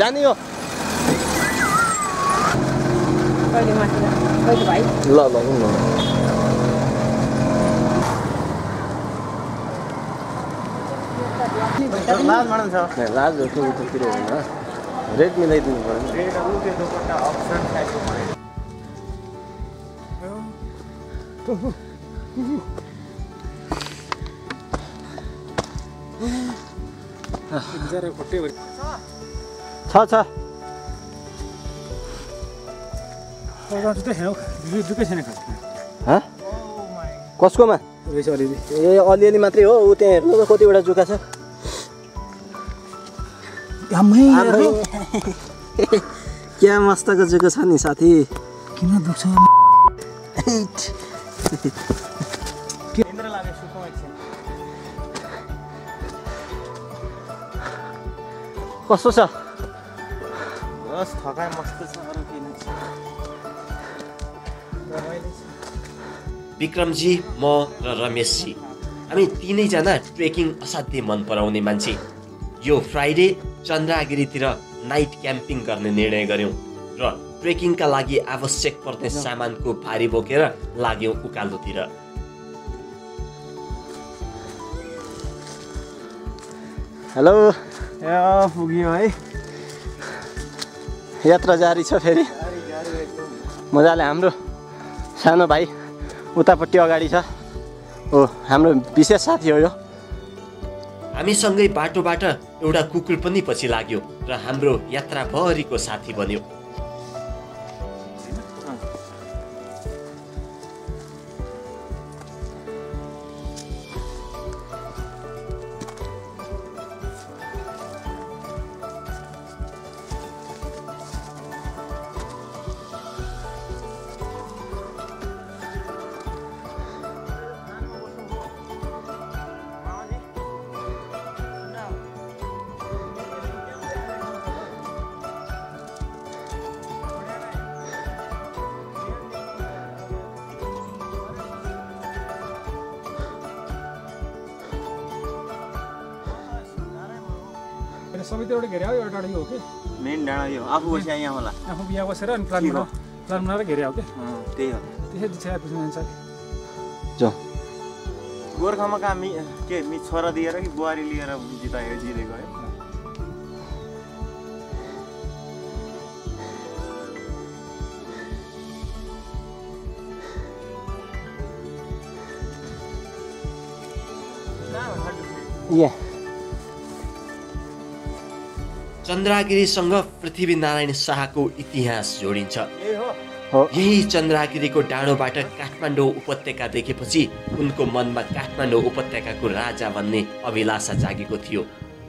जाने हो कहिले माथि कहिले भाइ ल ल ल लाज माडन छ लाज हो उतातिर होइन रेट मिलाइदिनु पर्यो रेट उठे दोपट्टा अप्सन टाइपको छ कसकोमा ए अलिअलि मात्रै हो ऊ त्यहाँ कतिवटा जुका छ क्या मस्तको जुका छ नि साथी किन दुख्छ कस्तो छ बस थकाइ मस्त छ अरु किन विक्रमजी म र रमेशजी हामी तीनैजना ट्रेकिङ असाध्यै मन पराउने मान्छे यो फ्राइडे चन्द्रागिरीतिर नाइट क्याम्पिङ गर्ने निर्णय गर्यौं र ट्रेकिङका लागि आवश्यक पर्ने सामानको भारी बोकेर लाग्यौं उकालोतिर हेलो पुग्यो है यात्रा जारी छ फेरि मजाले हाम्रो सानो भाइ उतापट्टि अगाडि छ हो हाम्रो विशेष साथी हो यो हामीसँगै बाटोबाट एउटा कुकुर पनि पछि लाग्यो र हाम्रो यात्राभरिको साथी बन्यो सबै एउटा घेर्या हो एउटा यो हो कि मेन डाँडा यो आफू बसिया यहाँ होला आफू बिहा बसेर अनि प्लान बनाएर घेर्या हो कि त्यही हो त्यसै दिशा बुझ्नु जान्छ जाऊ गोर्खामा कहाँ के छोरा दिएर कि बुहारी लिएर जितेको है Yeah. चन्द्रागिरीसँग पृथ्वीनारायण शाहको इतिहास जोडिन्छ यही चन्द्रागिरीको डाँडोबाट काठमाडौँ उपत्यका देखेपछि उनको मनमा काठमाडौँ उपत्यकाको राजा बन्ने अभिलाषा जागेको थियो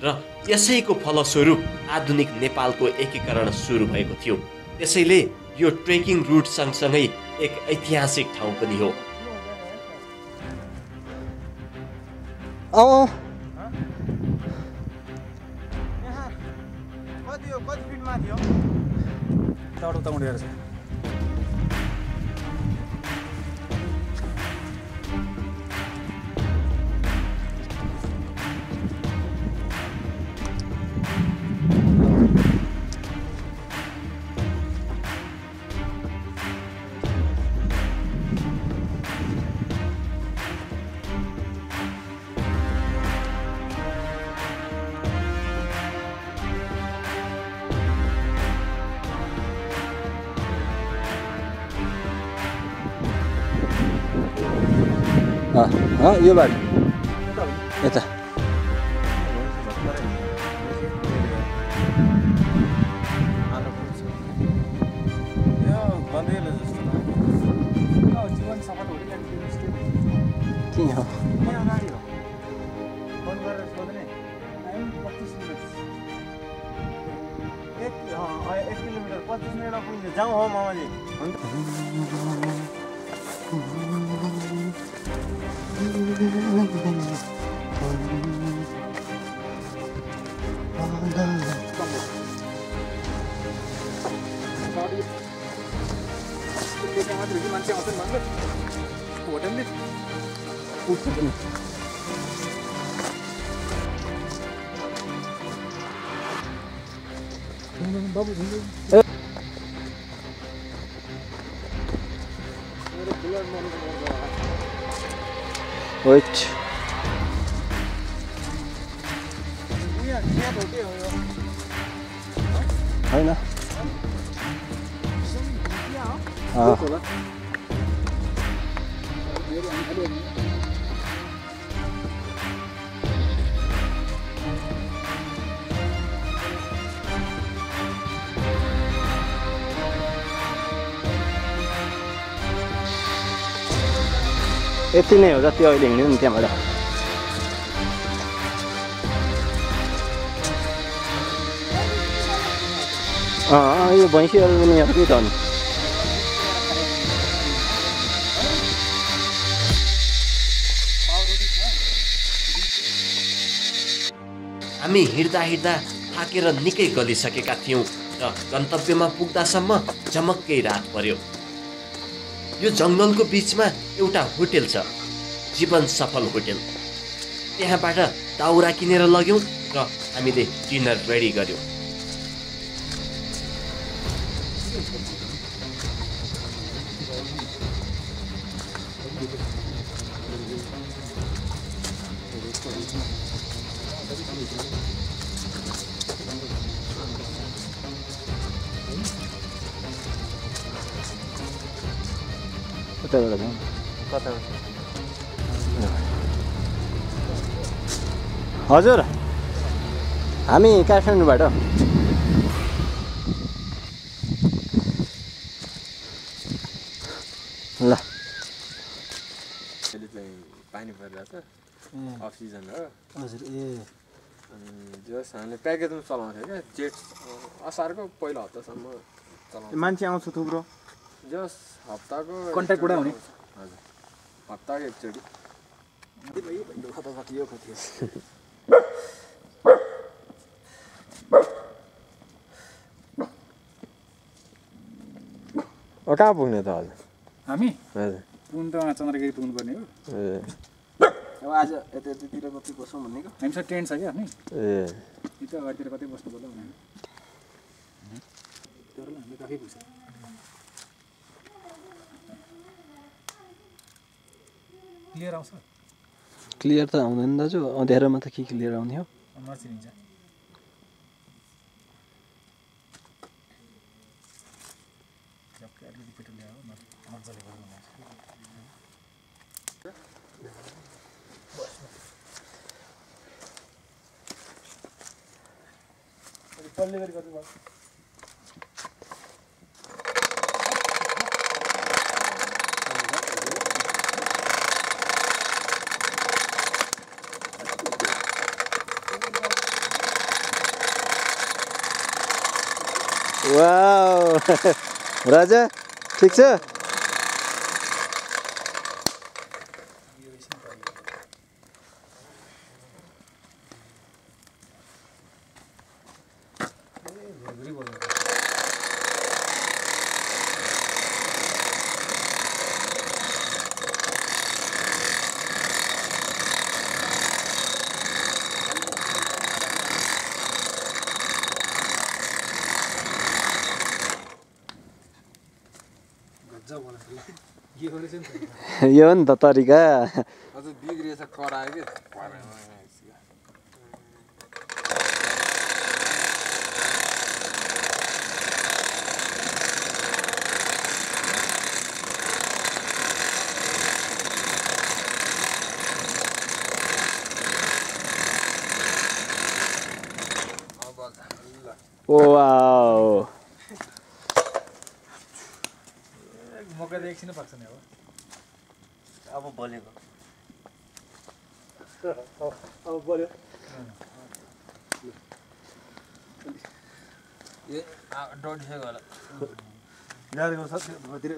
र यसैको फलस्वरूप आधुनिक नेपालको एकीकरण सुरु भएको थियो त्यसैले यो ट्रेकिङ रुट सँगसँगै एक ऐतिहासिक ठाउँ पनि हो कति फिट माथि हो उता उडेर छ यो बाटो यता के हो एक किलोमिटर 25 मिनटमा पुग्छ जाउँ हो मामाजी मान्छे आउँछन् भन्नु होटलले उठ्छ पनि बाबु वेट होइन यति नै हो जति अहिले हिँड्यो नि त्यहाँबाट यो भैँसीहरू पनि यहाँकै त नि हामी हिँड्दा हिँड्दा थाकेर निकै गलिसकेका थियौँ र गन्तव्यमा पुग्दासम्म झमक्कै रात पर्यो। यो जङ्गलको बिचमा एउटा होटेल छ, जीवन सफल होटेल। त्यहाँबाट दाउरा किनेर लग्यौँ र हामीले डिनर रेडी गर्यौँ। हजुर हामी काठमाडौँबाट ल पानी परिरहेछ अफ सिजन हो हजुर जस हामीले प्याकेजमा चलाउँथ्यो क्या जेठ असारको पहिलो हप्तासम्म चलाउँथ्यो। मान्छे आउँछ थुप्रो जस हप्ताको कन्ट्याक्टबाट हुने हजुर हप्ताको एकचोटि कहाँ पुग्ने त हजुर हामी हजुर पुग्नु त चन्द्रगिरी पुग्नुपर्ने हो। अब आज यतातिर कति बसौँ भनेको हामीसँग टेन्ट छ क्या आफ्नै ए यी त अगाडितिर कतै बस्नु पर्ला भने तर हामी काफी पुग्छ। क्लियर आउँछ क्लियर त आउँदैन दाजु अँध्यारोमा त के क्लियर आउने हो मर्चिन्छ वाउ राजा ठिक छ यो हो नि त तरिका अझ बिग्रिएछ करायो कि वाउ मकै त एकछिन पाक्छ नि अब बलेको अब बल्यो डढिसक्यो होला गाडीको छ भतिर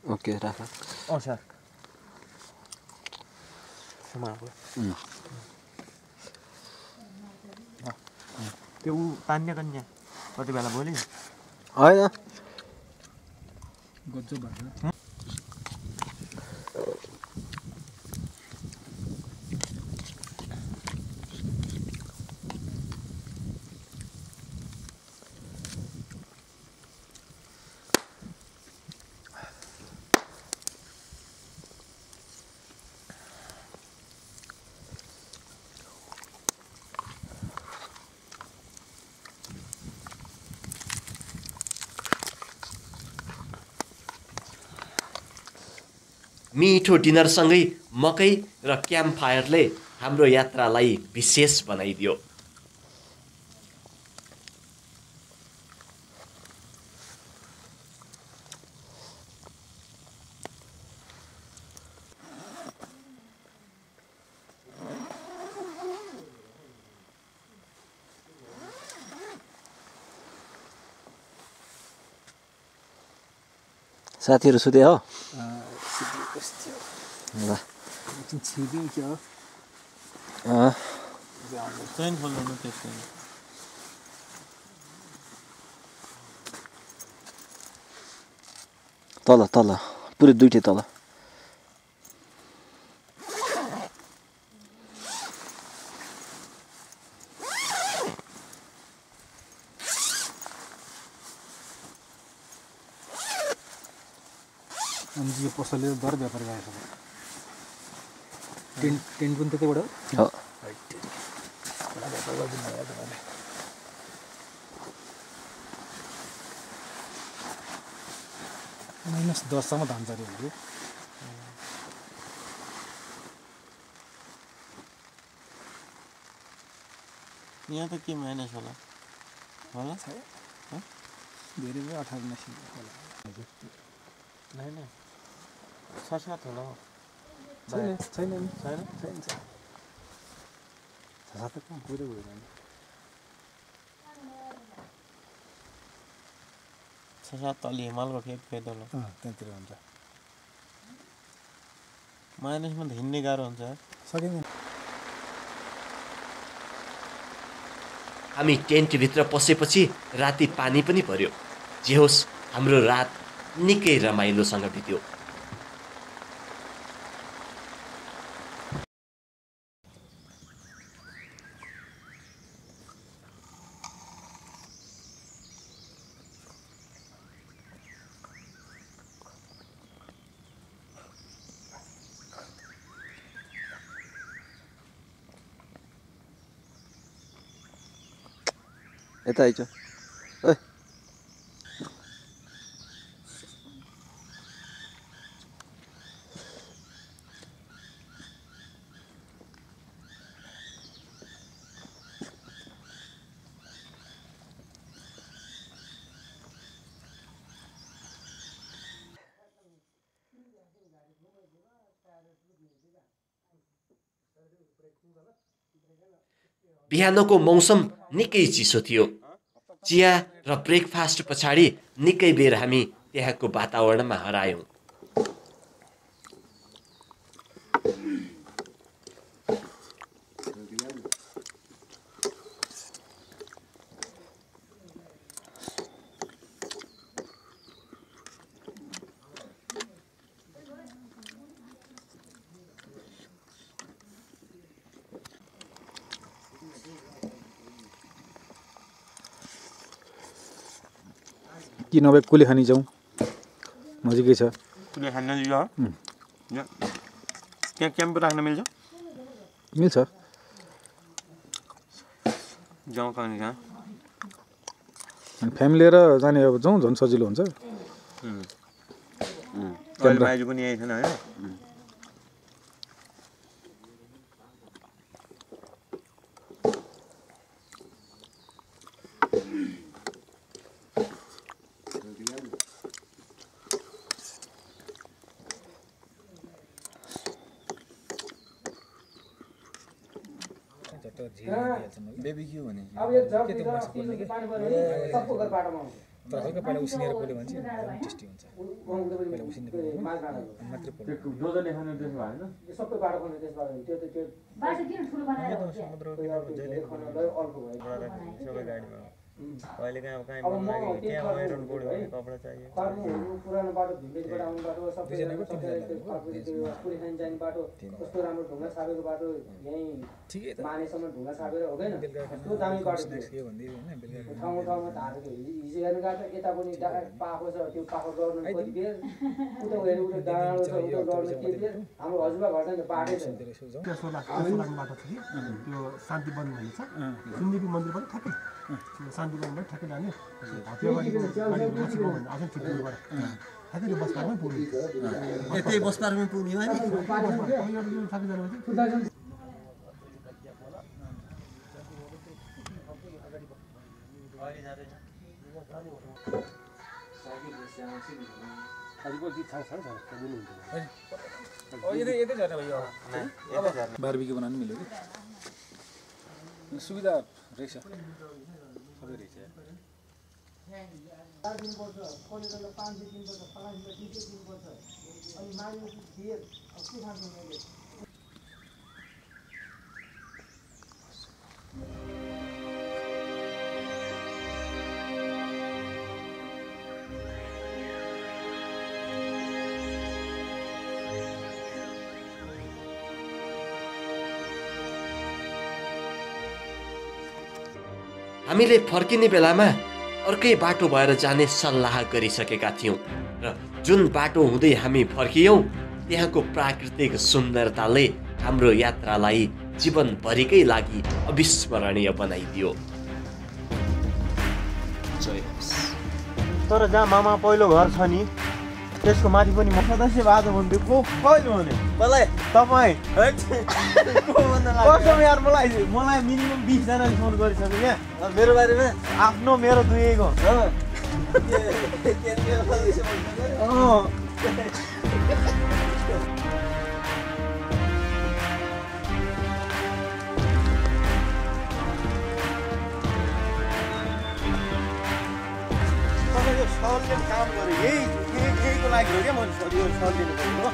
ओके राख सर त्यो ऊ तान्ने कन्या कति बेला बोल्यो होइन गजब भएको मिठो डिनरसँगै मकै र क्याम्प फायरले हाम्रो यात्रालाई विशेष बनाइदियो। साथीहरू सुते हो ल एकछिन छिर्दिउँ के हो ट्रेन खोल्नु त्यसको तल तल पुरै दुइटै तल अनि यो पसलले दर व्यापार गरेको छ टेन्ट टेन्ट पनि त्यतैबाट हो व्यापार गरिदिनु भयो तपाईँले -10सम्म धान्छ अरे भनेको यहाँ त के माइनस होला होला धेरै भयो 18-19 होला नै नै 6-7 होला हौ छैन छैन छैन छैन 6-7 कहाँ पुरै हुँदैन 6-7 तल हिमालको फेद होला त्यहाँतिर हुन्छ माइनसमा त हिँड्ने गाह्रो हुन्छ सकिँदैन हामी टेन्टभित्र पसेपछि राति पानी पनि पर्यो। जे होस् हाम्रो रात निकै रमाइलोसँग बित्यो। यता आइज ओइ बिहानको मौसम निकै चिसो थियो। चिया र ब्रेकफास्ट पछाडि निकै बेर हामी त्यहाँको वातावरणमा हरायौँ। कि नभए कुले खानी जाउँ नजिकै छ कुले खान जाउँ त्यहाँ क्याम्प राख्न मिल्छ मिल्छ जाउँ कहाँ कहाँ अनि फ्यामिली लिएर जाने अब जाउँ झन् सजिलो हुन्छ अहिले माइजू पनि यही छैन होइन बेबी क्यू भने अब यो जब के त्यो मासु पोल्ने के सबको घर बाटोमा आउँछ तर हल्का पहिला उसिनेर पोल्यो भने चाहिँ एकदम टेस्टी हुन्छ पहिला उसिनेर पोल्यो मात्रै पोल्यो सबै बाटो खन्ने त्यसबाट त्यो बाटो किन ठुलो बनाएर समुद्रको किनारमा जहिले सबै गाडीमा अहिले कहाँ कहीँ मन लाग्यो त्यहाँ आइरन बोर्ड भन्ने कपडा चाहियो पुरानो बाटो भिलेजबाट आउने बाटो सबै पुरी खान जाने बाटो कस्तो राम्रो ढुङ्गा छापेको बाटो यहीँ ठिकै त मानेसम्म ढुङ्गा छापेर हुँदैन कस्तो दामी बाटो के भन्दै हैन बेलुका ठाउँ ठाउँमा धारेको हिजो हेर्नु गएको यता पनि पाएको छ त्यो पाएको गर्नु कति बेर उता हेर्नु उता डाँडो छ उता गर्नु के बेर हाम्रो हजुरबा घर चाहिँ बाटै छ त्यसो लाग्ने बाटो छ कि त्यो शान्ति वन भन्ने छ सुन्दरी मन्दिर पनि ठ्याक्कै शान्ति वनबाट ठ्याक्कै जाने हतियाबारीको बसेको भन्दा अझै ठिक हुनुपर्छ ठ्याक्कै त्यो बस पार्कमै पुग्ने त्यही बस पार्कमै पुग्ने हो नि ठ्याक्कै जानु यतै झर्ने भयो बारबेक्यू बनाउनु मिल्यो कि सुविधा रहेछ सबै रहेछ हामीले फर्किने बेलामा अर्कै बाटो भएर जाने सल्लाह गरिसकेका थियौँ र जुन बाटो हुँदै हामी फर्कियौँ त्यहाँको प्राकृतिक सुन्दरताले हाम्रो यात्रालाई जीवनभरिकै लागि अविस्मरणीय बनाइदियो। तर जहाँ मामा पहिलो घर छ नि त्यसको माथि पनि म सदस्य बाटो हुन्थ्यो को कहिले हुने मलाई तपाईँ कसम यार मलाई मिनिमम 20 जनाले फोन गरिसक्यो क्या मेरो बारेमा आफ्नो मेरो दुईको सरले काम गर्यो यहीको लागि हो क्या मैले यो सर दिनु पर्यो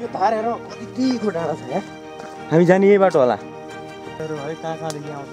यो धार हेर कतिको डाँडा छ यार हामी जाने यही बाटो होला है कहाँ कहाँदेखि आउँछ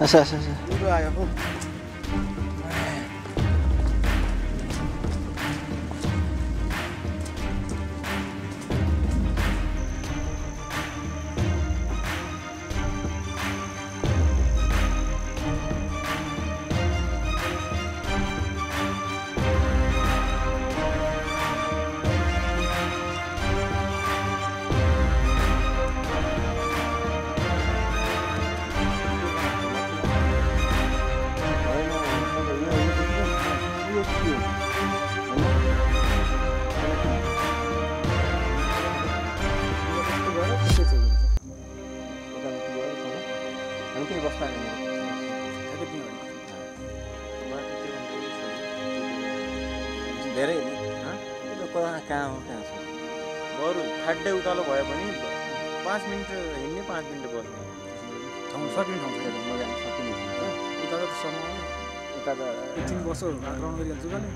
अच्छा अच्छा आयो हो धेरै कहाँ हो कहाँ छ बरु ठाड्डै उकालो भए पनि 5 मिनट हिँड्ने 5 मिनट बस्ने ठाउँ सकिने ठाउँ छ मजा सकिने उता त समय उता त एकछिन बस्यो ग्राउन्ड गरिहाल्छु भने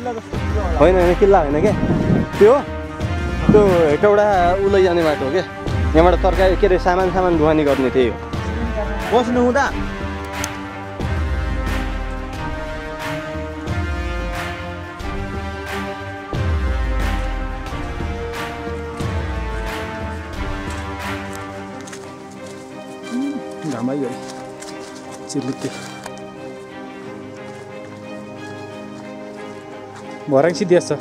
होइन होइन किल्ला होइन क्या त्यो त्यो हेटौडा उलै जाने बाटो हो क्या यहाँबाट तरकारी के अरे सामान ढुवानी गर्ने त्यही हो बस्नु हुँदा घामै गयो चिर्लित्ते भराङ्सी देश छ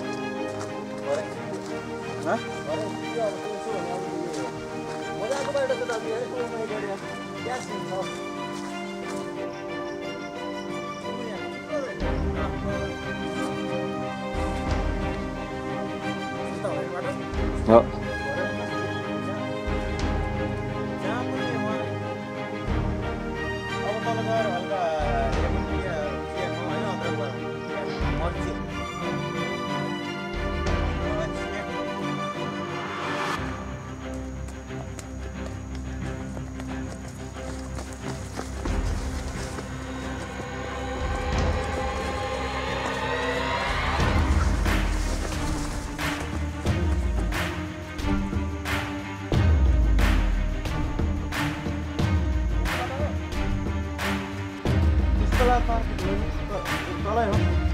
हो तल